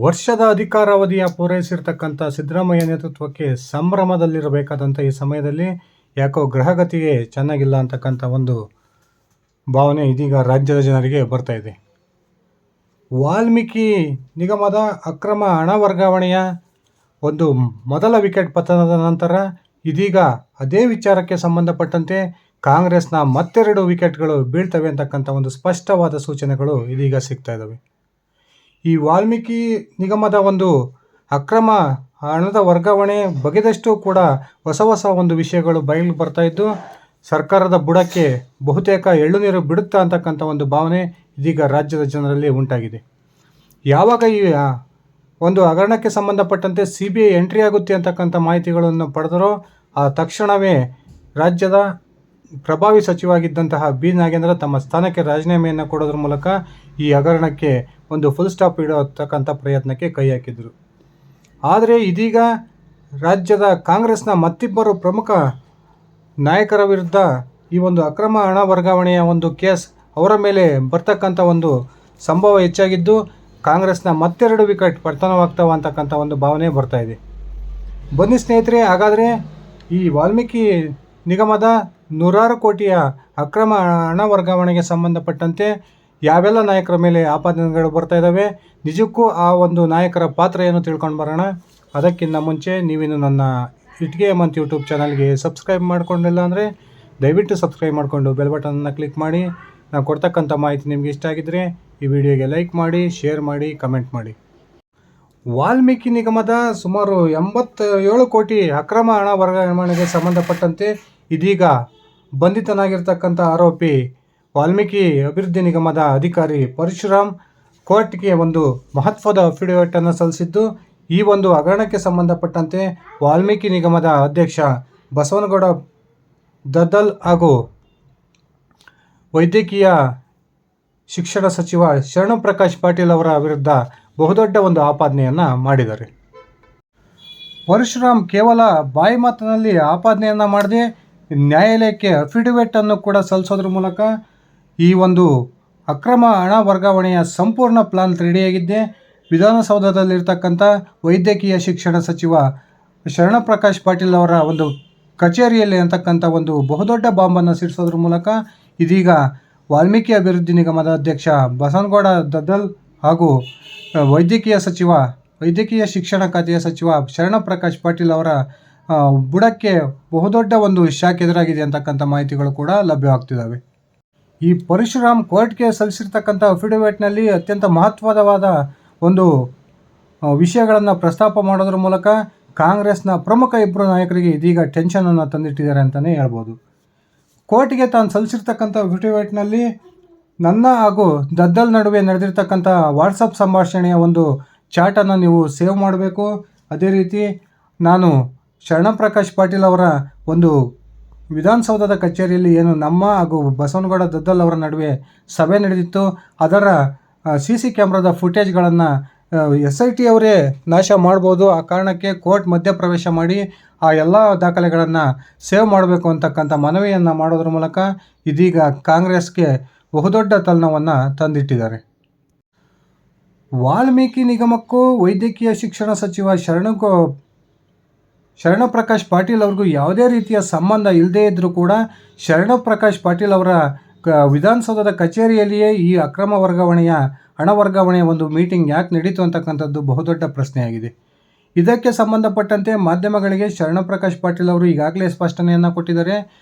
ವರ್ಷದ ಅಧಿಕಾರಾವಧಿಯ ಪೂರೈಸಿರ್ತಕ್ಕಂಥ ಸಿದ್ದರಾಮಯ್ಯ ನೇತೃತ್ವಕ್ಕೆ ಸಂಭ್ರಮದಲ್ಲಿರಬೇಕಾದಂಥ ಈ ಸಮಯದಲ್ಲಿ ಯಾಕೋ ಗ್ರಹಗತಿಗೆ ಚೆನ್ನಾಗಿಲ್ಲ ಅಂತಕ್ಕಂಥ ಒಂದು ಭಾವನೆ ಇದೀಗ ರಾಜ್ಯದ ಜನರಿಗೆ ಬರ್ತಾ ಇದೆ. ವಾಲ್ಮೀಕಿ ನಿಗಮದ ಅಕ್ರಮ ಹಣ ವರ್ಗಾವಣೆಯ ಒಂದು ಮೊದಲ ವಿಕೆಟ್ ಪತನದ ನಂತರ ಇದೀಗ ಅದೇ ವಿಚಾರಕ್ಕೆ ಸಂಬಂಧಪಟ್ಟಂತೆ ಕಾಂಗ್ರೆಸ್ನ ಮತ್ತೆರಡು ವಿಕೆಟ್ಗಳು ಬೀಳ್ತವೆ ಅಂತಕ್ಕಂಥ ಒಂದು ಸ್ಪಷ್ಟವಾದ ಸೂಚನೆಗಳು ಇದೀಗ ಸಿಗ್ತಾ ಇದ್ದಾವೆ. ಈ ವಾಲ್ಮೀಕಿ ನಿಗಮದ ಒಂದು ಅಕ್ರಮ ಹಣದ ವರ್ಗಾವಣೆ ಬಗೆದಷ್ಟು ಕೂಡ ಹೊಸ ಒಂದು ವಿಷಯಗಳು ಬಯಲು ಬರ್ತಾ ಇದ್ದು ಸರ್ಕಾರದ ಬುಡಕ್ಕೆ ಬಹುತೇಕ ಎಳ್ಳು ನೀರು ಬಿಡುತ್ತಾ ಅಂತಕ್ಕಂಥ ಒಂದು ಭಾವನೆ ಇದೀಗ ರಾಜ್ಯದ ಜನರಲ್ಲಿ ಉಂಟಾಗಿದೆ. ಯಾವಾಗ ಈ ಒಂದು ಹಗರಣಕ್ಕೆ ಸಂಬಂಧಪಟ್ಟಂತೆ CBI ಎಂಟ್ರಿ ಆಗುತ್ತೆ ಅಂತಕ್ಕಂಥ ಮಾಹಿತಿಗಳನ್ನು ಪಡೆದರೋ ಆ ತಕ್ಷಣವೇ ರಾಜ್ಯದ ಪ್ರಭಾವಿ ಸಚಿವರಾಗಿದ್ದಂತಹ ಬಿ ನಾಗೇಂದ್ರ ತಮ್ಮ ಸ್ಥಾನಕ್ಕೆ ರಾಜೀನಾಮೆಯನ್ನು ಕೊಡೋದ್ರ ಮೂಲಕ ಈ ಹಗರಣಕ್ಕೆ ಒಂದು ಫುಲ್ ಸ್ಟಾಪ್ ಇಡತಕ್ಕಂಥ ಪ್ರಯತ್ನಕ್ಕೆ ಕೈ ಹಾಕಿದರು. ಆದರೆ ಇದೀಗ ರಾಜ್ಯದ ಕಾಂಗ್ರೆಸ್ನ ಮತ್ತಿಬ್ಬರು ಪ್ರಮುಖ ನಾಯಕರ ವಿರುದ್ಧ ಈ ಒಂದು ಅಕ್ರಮ ಹಣ ವರ್ಗಾವಣೆಯ ಒಂದು ಕೇಸ್ ಅವರ ಮೇಲೆ ಬರ್ತಕ್ಕಂಥ ಒಂದು ಸಂಭವ ಹೆಚ್ಚಾಗಿದ್ದು ಕಾಂಗ್ರೆಸ್ನ ಮತ್ತೆರಡು ವಿಕೆಟ್ ಪತನವಾಗ್ತಾವ ಅಂತಕ್ಕಂಥ ಒಂದು ಭಾವನೆ ಬರ್ತಾ ಇದೆ. ಬನ್ನಿ ಸ್ನೇಹಿತರೆ, ಹಾಗಾದರೆ ಈ ವಾಲ್ಮೀಕಿ ನಿಗಮದ ನೂರಾರು ಕೋಟಿಯ ಅಕ್ರಮ ಹಣ ವರ್ಗಾವಣೆಗೆ ಸಂಬಂಧಪಟ್ಟಂತೆ ಯಾವೆಲ್ಲ ನಾಯಕರ ಮೇಲೆ ಆಪಾದನೆಗಳು ಬರ್ತಾ ಇದ್ದಾವೆ, ನಿಜಕ್ಕೂ ಆ ಒಂದು ನಾಯಕರ ಪಾತ್ರ ಏನು ತಿಳ್ಕೊಂಡು ಬರೋಣ. ಅದಕ್ಕಿಂತ ಮುಂಚೆ ನೀವಿನ್ನು ನನ್ನ ಇಟ್ಗೆ ಹೇಮಂತ್ ಯೂಟ್ಯೂಬ್ ಚಾನಲ್ಗೆ ಸಬ್ಸ್ಕ್ರೈಬ್ ಮಾಡ್ಕೊಂಡಿಲ್ಲ ಅಂದರೆ ದಯವಿಟ್ಟು ಸಬ್ಸ್ಕ್ರೈಬ್ ಮಾಡಿಕೊಂಡು ಬೆಲ್ ಬಟನನ್ನು ಕ್ಲಿಕ್ ಮಾಡಿ. ನಾವು ಕೊಡ್ತಕ್ಕಂಥ ಮಾಹಿತಿ ನಿಮಗೆ ಇಷ್ಟ ಆಗಿದ್ದರೆ ಈ ವಿಡಿಯೋಗೆ ಲೈಕ್ ಮಾಡಿ, ಶೇರ್ ಮಾಡಿ, ಕಮೆಂಟ್ ಮಾಡಿ. ವಾಲ್ಮೀಕಿ ನಿಗಮದ ಸುಮಾರು 87 ಕೋಟಿ ಅಕ್ರಮ ಹಣ ವರ್ಗಾವಣೆಗೆ ಸಂಬಂಧಪಟ್ಟಂತೆ ಇದೀಗ ಬಂಧಿತನಾಗಿರ್ತಕ್ಕಂಥ ಆರೋಪಿ ವಾಲ್ಮೀಕಿ ಅಭಿವೃದ್ಧಿ ನಿಗಮದ ಅಧಿಕಾರಿ ಪರಶುರಾಮ್ ಕೋರ್ಟ್ಗೆ ಒಂದು ಮಹತ್ವದ ಅಫಿಡವಿಟನ್ನು ಸಲ್ಲಿಸಿದ್ದು, ಈ ಒಂದು ಹಗರಣಕ್ಕೆ ಸಂಬಂಧಪಟ್ಟಂತೆ ವಾಲ್ಮೀಕಿ ನಿಗಮದ ಅಧ್ಯಕ್ಷ ಬಸವನಗೌಡ ದದ್ದಲ್ ಹಾಗೂ ವೈದ್ಯಕೀಯ ಶಿಕ್ಷಣ ಸಚಿವ ಶರಣಪ್ರಕಾಶ್ ಪಾಟೀಲ್ ಅವರ ವಿರುದ್ಧ ಬಹುದೊಡ್ಡ ಒಂದು ಆಪಾದನೆಯನ್ನು ಮಾಡಿದ್ದಾರೆ. ಪರಶುರಾಮ್ ಕೇವಲ ಬಾಯಿ ಮಾತಿನಲ್ಲಿ ಆಪಾದನೆಯನ್ನು ಮಾಡದೆ ನ್ಯಾಯಾಲಯಕ್ಕೆ ಅಫಿಡವಿಟನ್ನು ಕೂಡ ಸಲ್ಲಿಸೋದ್ರ ಮೂಲಕ ಈ ಒಂದು ಅಕ್ರಮ ಹಣ ವರ್ಗಾವಣೆಯ ಸಂಪೂರ್ಣ ಪ್ಲಾನ್ ರೆಡಿಯಾಗಿದ್ದೆ ವಿಧಾನಸೌಧದಲ್ಲಿರ್ತಕ್ಕಂಥ ವೈದ್ಯಕೀಯ ಶಿಕ್ಷಣ ಸಚಿವ ಶರಣಪ್ರಕಾಶ್ ಪಾಟೀಲ್ ಅವರ ಒಂದು ಕಚೇರಿಯಲ್ಲಿ ಅಂತಕ್ಕಂಥ ಒಂದು ಬಹುದೊಡ್ಡ ಬಾಂಬನ್ನು ಸಿಡಿಸೋದ್ರ ಮೂಲಕ ಇದೀಗ ವಾಲ್ಮೀಕಿ ಅಭಿವೃದ್ಧಿ ನಿಗಮದ ಅಧ್ಯಕ್ಷ ಬಸವನಗೌಡ ದದ್ದಲ್ ಹಾಗೂ ವೈದ್ಯಕೀಯ ಶಿಕ್ಷಣ ಖಾತೆಯ ಸಚಿವ ಶರಣಪ್ರಕಾಶ್ ಪಾಟೀಲ್ ಅವರ ಬುಡಕ್ಕೆ ಬಹುದೊಡ್ಡ ಒಂದು ಶಾಕ್ ಎದುರಾಗಿದೆ ಅಂತಕ್ಕಂಥ ಮಾಹಿತಿಗಳು ಕೂಡ ಲಭ್ಯವಾಗ್ತಿದ್ದಾವೆ. ಈ ಪರಶುರಾಮ್ ಕೋರ್ಟ್ಗೆ ಸಲ್ಲಿಸಿರ್ತಕ್ಕಂಥ ಅಫಿಡವಿಟ್ನಲ್ಲಿ ಅತ್ಯಂತ ಮಹತ್ವವಾದ ಒಂದು ವಿಷಯಗಳನ್ನು ಪ್ರಸ್ತಾಪ ಮಾಡೋದ್ರ ಮೂಲಕ ಕಾಂಗ್ರೆಸ್ನ ಪ್ರಮುಖ ಇಬ್ಬರು ನಾಯಕರಿಗೆ ಇದೀಗ ಟೆನ್ಷನನ್ನು ತಂದಿಟ್ಟಿದ್ದಾರೆ ಅಂತಲೇ ಹೇಳ್ಬೋದು. ಕೋರ್ಟ್ಗೆ ತಾನು ಸಲ್ಲಿಸಿರ್ತಕ್ಕಂಥ ಅಫಿಡವಿಟ್ನಲ್ಲಿ ನನ್ನ ಹಾಗೂ ದದ್ದಲ್ ನಡುವೆ ನಡೆದಿರ್ತಕ್ಕಂಥ ವಾಟ್ಸಪ್ ಸಂಭಾಷಣೆಯ ಒಂದು ಚಾಟನ್ನು ನೀವು ಸೇವ್ ಮಾಡಬೇಕು. ಅದೇ ರೀತಿ ನಾನು ಶರಣಪ್ರಕಾಶ್ ಪಾಟೀಲ್ ಅವರ ಒಂದು ವಿಧಾನಸೌಧದ ಕಚೇರಿಯಲ್ಲಿ ಏನು ನಮ್ಮ ಹಾಗೂ ಬಸವನಗೌಡ ದದ್ದಲ್ ಅವರ ನಡುವೆ ಸಭೆ ನಡೆದಿತ್ತು, ಅದರ CC ಕ್ಯಾಮ್ರಾದ ಫುಟೇಜ್ಗಳನ್ನು SIT ಅವರೇ ನಾಶ ಮಾಡ್ಬೋದು. ಆ ಕಾರಣಕ್ಕೆ ಕೋರ್ಟ್ ಮಧ್ಯಪ್ರವೇಶ ಮಾಡಿ ಆ ಎಲ್ಲ ದಾಖಲೆಗಳನ್ನು ಸೇವ್ ಮಾಡಬೇಕು ಅಂತಕ್ಕಂಥ ಮನವಿಯನ್ನು ಮಾಡೋದ್ರ ಮೂಲಕ ಇದೀಗ ಕಾಂಗ್ರೆಸ್ಗೆ ಬಹುದೊಡ್ಡ ತಲೆನೋವನ್ನು ತಂದಿಟ್ಟಿದ್ದಾರೆ. ವಾಲ್ಮೀಕಿ ನಿಗಮಕ್ಕೂ ವೈದ್ಯಕೀಯ ಶಿಕ್ಷಣ ಸಚಿವ ಶರಣಪ್ರಕಾಶ್ ಪಾಟೀಲ್ ಅವ್ರಿಗೂ ಯಾವುದೇ ರೀತಿಯ ಸಂಬಂಧ ಇಲ್ಲದೇ ಇದ್ದರೂ ಕೂಡ ಶರಣಪ್ರಕಾಶ್ ಪಾಟೀಲ್ ಅವರ ವಿಧಾನಸೌಧದ ಕಚೇರಿಯಲ್ಲಿಯೇ ಈ ಅಕ್ರಮ ಹಣ ವರ್ಗಾವಣೆಯ ಒಂದು ಮೀಟಿಂಗ್ ಯಾಕೆ ನಡೀತು ಅಂತಕ್ಕಂಥದ್ದು ಬಹುದೊಡ್ಡ ಪ್ರಶ್ನೆಯಾಗಿದೆ. ಇದಕ್ಕೆ ಸಂಬಂಧಪಟ್ಟಂತೆ ಮಾಧ್ಯಮಗಳಿಗೆ ಶರಣಪ್ರಕಾಶ್ ಪಾಟೀಲ್ ಅವರು ಈಗಾಗಲೇ ಸ್ಪಷ್ಟನೆಯನ್ನು ಕೊಟ್ಟಿದ್ದಾರೆ.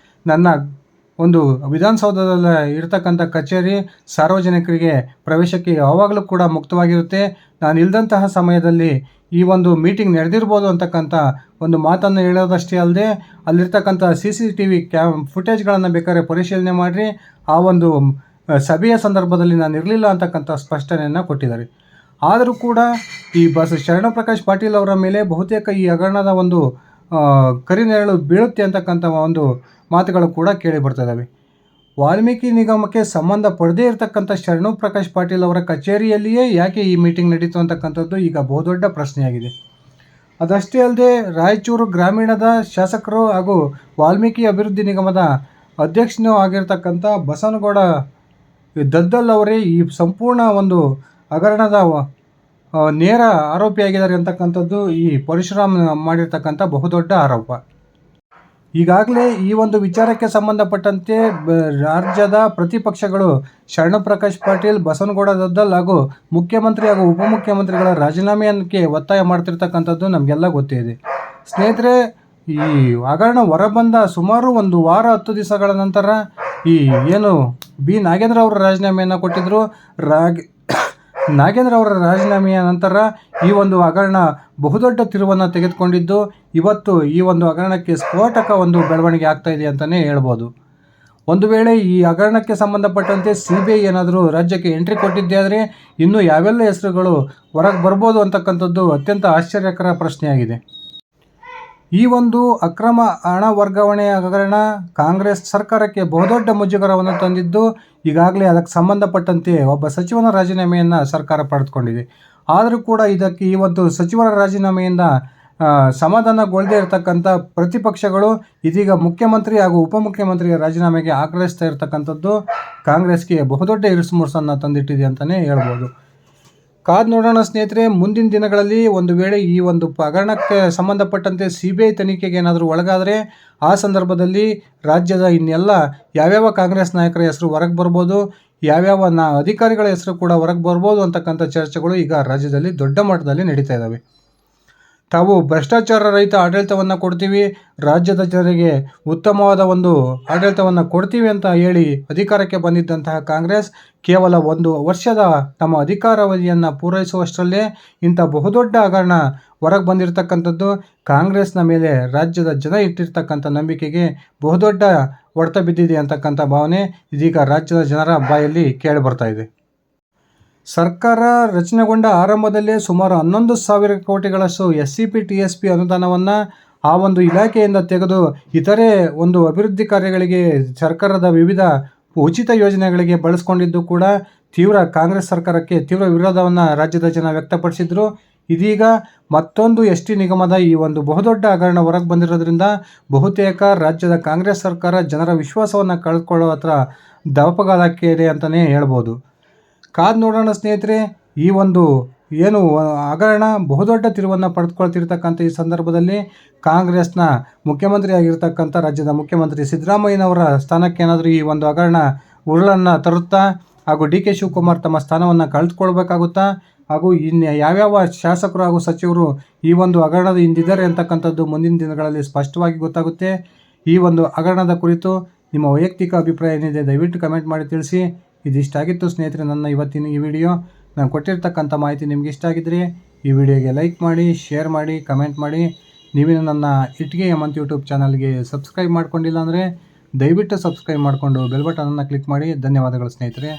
ನನ್ನ ಒಂದು ವಿಧಾನಸೌಧದಲ್ಲಿ ಇರತಕ್ಕಂಥ ಕಚೇರಿ ಸಾರ್ವಜನಿಕರಿಗೆ ಪ್ರವೇಶಕ್ಕೆ ಯಾವಾಗಲೂ ಕೂಡ ಮುಕ್ತವಾಗಿರುತ್ತೆ. ನಾನು ಇಲ್ಲದಂತಹ ಸಮಯದಲ್ಲಿ ಈ ಒಂದು ಮೀಟಿಂಗ್ ನಡೆದಿರ್ಬೋದು ಅಂತಕ್ಕಂಥ ಒಂದು ಮಾತನ್ನು ಹೇಳೋದಷ್ಟೇ ಅಲ್ಲದೆ ಅಲ್ಲಿರ್ತಕ್ಕಂಥ CCTV ಫುಟೇಜ್ಗಳನ್ನು ಬೇಕಾದ್ರೆ ಪರಿಶೀಲನೆ ಮಾಡಿರಿ, ಆ ಒಂದು ಸಭೆಯ ಸಂದರ್ಭದಲ್ಲಿ ನಾನು ಇರಲಿಲ್ಲ ಅಂತಕ್ಕಂಥ ಸ್ಪಷ್ಟನೆಯನ್ನು ಕೊಟ್ಟಿದ್ದಾರೆ. ಆದರೂ ಕೂಡ ಈ ಶರಣಪ್ರಕಾಶ್ ಪಾಟೀಲ್ ಅವರ ಮೇಲೆ ಬಹುತೇಕ ಈ ಹಗರಣದ ಒಂದು ಕರಿನೆರಳು ಬೀಳುತ್ತೆ ಅಂತಕ್ಕಂಥ ಒಂದು ಮಾತುಗಳು ಕೂಡ ಕೇಳಿ ಬರ್ತಾ ಇದ್ದಾವೆ. ವಾಲ್ಮೀಕಿ ನಿಗಮಕ್ಕೆ ಸಂಬಂಧ ಪಡೆದೇ ಇರತಕ್ಕಂಥ ಶರಣಪ್ರಕಾಶ್ ಪಾಟೀಲ್ ಅವರ ಕಚೇರಿಯಲ್ಲಿಯೇ ಯಾಕೆ ಈ ಮೀಟಿಂಗ್ ನಡೀತು ಅಂತಕ್ಕಂಥದ್ದು ಈಗ ಬಹುದೊಡ್ಡ ಪ್ರಶ್ನೆಯಾಗಿದೆ. ಅದಷ್ಟೇ ಅಲ್ಲದೆ ರಾಯಚೂರು ಗ್ರಾಮೀಣದ ಶಾಸಕರು ಹಾಗೂ ವಾಲ್ಮೀಕಿ ಅಭಿವೃದ್ಧಿ ನಿಗಮದ ಅಧ್ಯಕ್ಷನೂ ಆಗಿರ್ತಕ್ಕಂಥ ಬಸವನಗೌಡ ದದ್ದಲ್ ಅವರೇ ಈ ಸಂಪೂರ್ಣ ಒಂದು ಹಗರಣದ ನೇರ ಆರೋಪಿಯಾಗಿದ್ದಾರೆ ಅಂತಕ್ಕಂಥದ್ದು ಈ ಪರಶುರಾಮ್ ಮಾಡಿರ್ತಕ್ಕಂಥ ಬಹುದೊಡ್ಡ ಆರೋಪ. ಈಗಾಗಲೇ ಈ ಒಂದು ವಿಚಾರಕ್ಕೆ ಸಂಬಂಧಪಟ್ಟಂತೆ ರಾಜ್ಯದ ಪ್ರತಿಪಕ್ಷಗಳು ಶರಣಪ್ರಕಾಶ್ ಪಾಟೀಲ್, ಬಸವನಗೌಡ ದದ್ದಲ್ ಹಾಗೂ ಮುಖ್ಯಮಂತ್ರಿ ಹಾಗೂ ಉಪಮುಖ್ಯಮಂತ್ರಿಗಳ ರಾಜೀನಾಮೆಯಕ್ಕೆ ಒತ್ತಾಯ ಮಾಡ್ತಿರ್ತಕ್ಕಂಥದ್ದು ನಮಗೆಲ್ಲ ಗೊತ್ತೇ ಇದೆ. ಸ್ನೇಹಿತರೆ, ಈ ಹಗರಣ ಹೊರಬಂದ ಸುಮಾರು 1 ವಾರ 10 ದಿವಸಗಳ ನಂತರ ಈ ಏನು ಬಿ ನಾಗೇಂದ್ರ ಅವರ ರಾಜೀನಾಮೆಯನ್ನು ಕೊಟ್ಟಿದ್ದರು. ನಾಗೇಂದ್ರ ಅವರ ರಾಜೀನಾಮೆಯ ನಂತರ ಈ ಒಂದು ಹಗರಣ ಬಹುದೊಡ್ಡ ತಿರುವನ್ನು ತೆಗೆದುಕೊಂಡಿದ್ದು, ಇವತ್ತು ಈ ಒಂದು ಹಗರಣಕ್ಕೆ ಸ್ಫೋಟಕ ಒಂದು ಬೆಳವಣಿಗೆ ಆಗ್ತಾ ಇದೆ ಅಂತಲೇ ಹೇಳ್ಬೋದು. ಒಂದು ವೇಳೆ ಈ ಹಗರಣಕ್ಕೆ ಸಂಬಂಧಪಟ್ಟಂತೆ CBI ಏನಾದರೂ ರಾಜ್ಯಕ್ಕೆ ಎಂಟ್ರಿ ಕೊಟ್ಟಿದ್ದೇ ಆದರೆ ಇನ್ನೂ ಯಾವೆಲ್ಲ ಹೆಸರುಗಳು ಹೊರಗೆ ಬರ್ಬೋದು ಅಂತಕ್ಕಂಥದ್ದು ಅತ್ಯಂತ ಆಶ್ಚರ್ಯಕರ ಪ್ರಶ್ನೆಯಾಗಿದೆ. ಈ ಒಂದು ಅಕ್ರಮ ಹಣ ವರ್ಗಾವಣೆಯ ಹಗರಣ ಕಾಂಗ್ರೆಸ್ ಸರ್ಕಾರಕ್ಕೆ ಬಹುದೊಡ್ಡ ಮುಜುಗರವನ್ನು ತಂದಿದ್ದು, ಈಗಾಗಲೇ ಅದಕ್ಕೆ ಸಂಬಂಧಪಟ್ಟಂತೆ ಒಬ್ಬ ಸಚಿವನ ರಾಜೀನಾಮೆಯನ್ನು ಸರ್ಕಾರ ಪಡೆದುಕೊಂಡಿದೆ. ಆದರೂ ಕೂಡ ಇದಕ್ಕೆ ಈ ಒಂದು ಸಚಿವರ ರಾಜೀನಾಮೆಯಿಂದ ಸಮಾಧಾನಗೊಳ್ಳದೇ ಇರತಕ್ಕಂಥ ಪ್ರತಿಪಕ್ಷಗಳು ಇದೀಗ ಮುಖ್ಯಮಂತ್ರಿ ಹಾಗೂ ಉಪಮುಖ್ಯಮಂತ್ರಿಯ ರಾಜೀನಾಮೆಗೆ ಆಗ್ರಹಿಸ್ತಾ ಇರತಕ್ಕಂಥದ್ದು ಕಾಂಗ್ರೆಸ್ಗೆ ಬಹುದೊಡ್ಡ ಇರಿಸುಮುರುಸನ್ನು ತಂದಿಟ್ಟಿದೆ ಅಂತಲೇ ಹೇಳ್ಬೋದು. ಕಾದು ನೋಡೋಣ ಸ್ನೇಹಿತರೆ, ಮುಂದಿನ ದಿನಗಳಲ್ಲಿ ಒಂದು ವೇಳೆ ಈ ಒಂದು ಹಗರಣಕ್ಕೆ ಸಂಬಂಧಪಟ್ಟಂತೆ CBI ತನಿಖೆಗೆ ಏನಾದರೂ ಒಳಗಾದರೆ ಆ ಸಂದರ್ಭದಲ್ಲಿ ರಾಜ್ಯದ ಇನ್ನೆಲ್ಲ ಯಾವ್ಯಾವ ಕಾಂಗ್ರೆಸ್ ನಾಯಕರ ಹೆಸರು ಹೊರಗೆ ಬರ್ಬೋದು, ಯಾವ್ಯಾವ ಅಧಿಕಾರಿಗಳ ಹೆಸರು ಕೂಡ ಹೊರಗೆ ಬರ್ಬೋದು ಅಂತಕ್ಕಂಥ ಚರ್ಚೆಗಳು ಈಗ ರಾಜ್ಯದಲ್ಲಿ ದೊಡ್ಡ ಮಟ್ಟದಲ್ಲಿ ನಡೀತಾ ಇದ್ದಾವೆ. ತಾವು ಭ್ರಷ್ಟಾಚಾರ ರಹಿತ ಆಡಳಿತವನ್ನು ಕೊಡ್ತೀವಿ, ರಾಜ್ಯದ ಜನರಿಗೆ ಉತ್ತಮವಾದ ಒಂದು ಆಡಳಿತವನ್ನು ಕೊಡ್ತೀವಿ ಅಂತ ಹೇಳಿ ಅಧಿಕಾರಕ್ಕೆ ಬಂದಿದ್ದಂತಹ ಕಾಂಗ್ರೆಸ್ ಕೇವಲ 1 ವರ್ಷದ ತಮ್ಮ ಅಧಿಕಾರಾವಧಿಯನ್ನು ಪೂರೈಸುವಷ್ಟರಲ್ಲೇ ಇಂಥ ಬಹುದೊಡ್ಡ ಹಗರಣ ಹೊರಗೆ ಬಂದಿರತಕ್ಕಂಥದ್ದು ಕಾಂಗ್ರೆಸ್ನ ಮೇಲೆ ರಾಜ್ಯದ ಜನ ಇಟ್ಟಿರ್ತಕ್ಕಂಥ ನಂಬಿಕೆಗೆ ಬಹುದೊಡ್ಡ ಹೊಡೆತ ಬಿದ್ದಿದೆ ಅಂತಕ್ಕಂಥ ಭಾವನೆ ಇದೀಗ ರಾಜ್ಯದ ಜನರ ಬಾಯಲ್ಲಿ ಕೇಳಿ ಬರ್ತಾ ಇದೆ. ಸರ್ಕಾರ ರಚನೆಗೊಂಡ ಆರಂಭದಲ್ಲೇ ಸುಮಾರು 11,000 ಕೋಟಿಗಳಷ್ಟು SCP TSP ಅನುದಾನವನ್ನು ಆ ಒಂದು ಇಲಾಖೆಯಿಂದ ತೆಗೆದು ಇತರೆ ಒಂದು ಅಭಿವೃದ್ಧಿ ಕಾರ್ಯಗಳಿಗೆ ಸರ್ಕಾರದ ವಿವಿಧ ಉಚಿತ ಯೋಜನೆಗಳಿಗೆ ಬಳಸ್ಕೊಂಡಿದ್ದು ಕೂಡ ಕಾಂಗ್ರೆಸ್ ಸರ್ಕಾರಕ್ಕೆ ತೀವ್ರ ವಿರೋಧವನ್ನು ರಾಜ್ಯದ ಜನ ವ್ಯಕ್ತಪಡಿಸಿದ್ರು. ಇದೀಗ ಮತ್ತೊಂದು ST ನಿಗಮದ ಈ ಒಂದು ಬಹುದೊಡ್ಡ ಹಗರಣ ಹೊರಗೆ ಬಂದಿರೋದ್ರಿಂದ ಬಹುತೇಕ ರಾಜ್ಯದ ಕಾಂಗ್ರೆಸ್ ಸರ್ಕಾರ ಜನರ ವಿಶ್ವಾಸವನ್ನು ಕಳೆದುಕೊಳ್ಳೋ ಹತ್ರ ದವಪಗಾಲಕ್ಕಿದೆ ಅಂತಲೇ ಹೇಳ್ಬೋದು. ಕಾದು ನೋಡೋಣ ಸ್ನೇಹಿತರೆ, ಈ ಒಂದು ಏನು ಹಗರಣ ಬಹುದೊಡ್ಡ ತಿರುವನ್ನು ಪಡೆದುಕೊಳ್ತಿರ್ತಕ್ಕಂಥ ಈ ಸಂದರ್ಭದಲ್ಲಿ ಕಾಂಗ್ರೆಸ್ನ ಮುಖ್ಯಮಂತ್ರಿ ಆಗಿರ್ತಕ್ಕಂಥ ರಾಜ್ಯದ ಮುಖ್ಯಮಂತ್ರಿ ಸಿದ್ದರಾಮಯ್ಯನವರ ಸ್ಥಾನಕ್ಕೆ ಏನಾದರೂ ಈ ಒಂದು ಹಗರಣ ಉರುಳನ್ನು ತರುತ್ತಾ ಹಾಗೂ DK ಶಿವಕುಮಾರ್ ತಮ್ಮ ಸ್ಥಾನವನ್ನು ಕಳೆದುಕೊಳ್ಬೇಕಾಗುತ್ತಾ ಹಾಗೂ ಇನ್ನು ಯಾವ್ಯಾವ ಶಾಸಕರು ಹಾಗೂ ಸಚಿವರು ಈ ಒಂದು ಹಗರಣದ ಹಿಂದಿದ್ದಾರೆ ಅಂತಕ್ಕಂಥದ್ದು ಮುಂದಿನ ದಿನಗಳಲ್ಲಿ ಸ್ಪಷ್ಟವಾಗಿ ಗೊತ್ತಾಗುತ್ತೆ. ಈ ಒಂದು ಹಗರಣದ ಕುರಿತು ನಿಮ್ಮ ವೈಯಕ್ತಿಕ ಅಭಿಪ್ರಾಯ ಏನಿದೆ ದಯವಿಟ್ಟು ಕಮೆಂಟ್ ಮಾಡಿ ತಿಳಿಸಿ. ಇದಿಷ್ಟಾಗಿತ್ತು ಸ್ನೇಹಿತರೆ ನನ್ನ ಇವತ್ತಿನ ಈ ವಿಡಿಯೋ. ನಾನು ಕೊಟ್ಟಿರ್ತಕ್ಕಂಥ ಮಾಹಿತಿ ನಿಮ್ಗೆ ಇಷ್ಟ ಆಗಿದ್ದರೆ ಈ ವಿಡಿಯೋಗೆ ಲೈಕ್ ಮಾಡಿ, ಶೇರ್ ಮಾಡಿ, ಕಮೆಂಟ್ ಮಾಡಿ. ನೀವೇನು ನನ್ನ ಇಟ್ಗೆ ಹೇಮಂತ್ ಯೂಟ್ಯೂಬ್ ಚಾನಲ್ಗೆ ಸಬ್ಸ್ಕ್ರೈಬ್ ಮಾಡ್ಕೊಂಡಿಲ್ಲ ಅಂದರೆ ದಯವಿಟ್ಟು ಸಬ್ಸ್ಕ್ರೈಬ್ ಮಾಡಿಕೊಂಡು ಬೆಲ್ ಬಟನನ್ನು ಕ್ಲಿಕ್ ಮಾಡಿ. ಧನ್ಯವಾದಗಳು ಸ್ನೇಹಿತರೆ.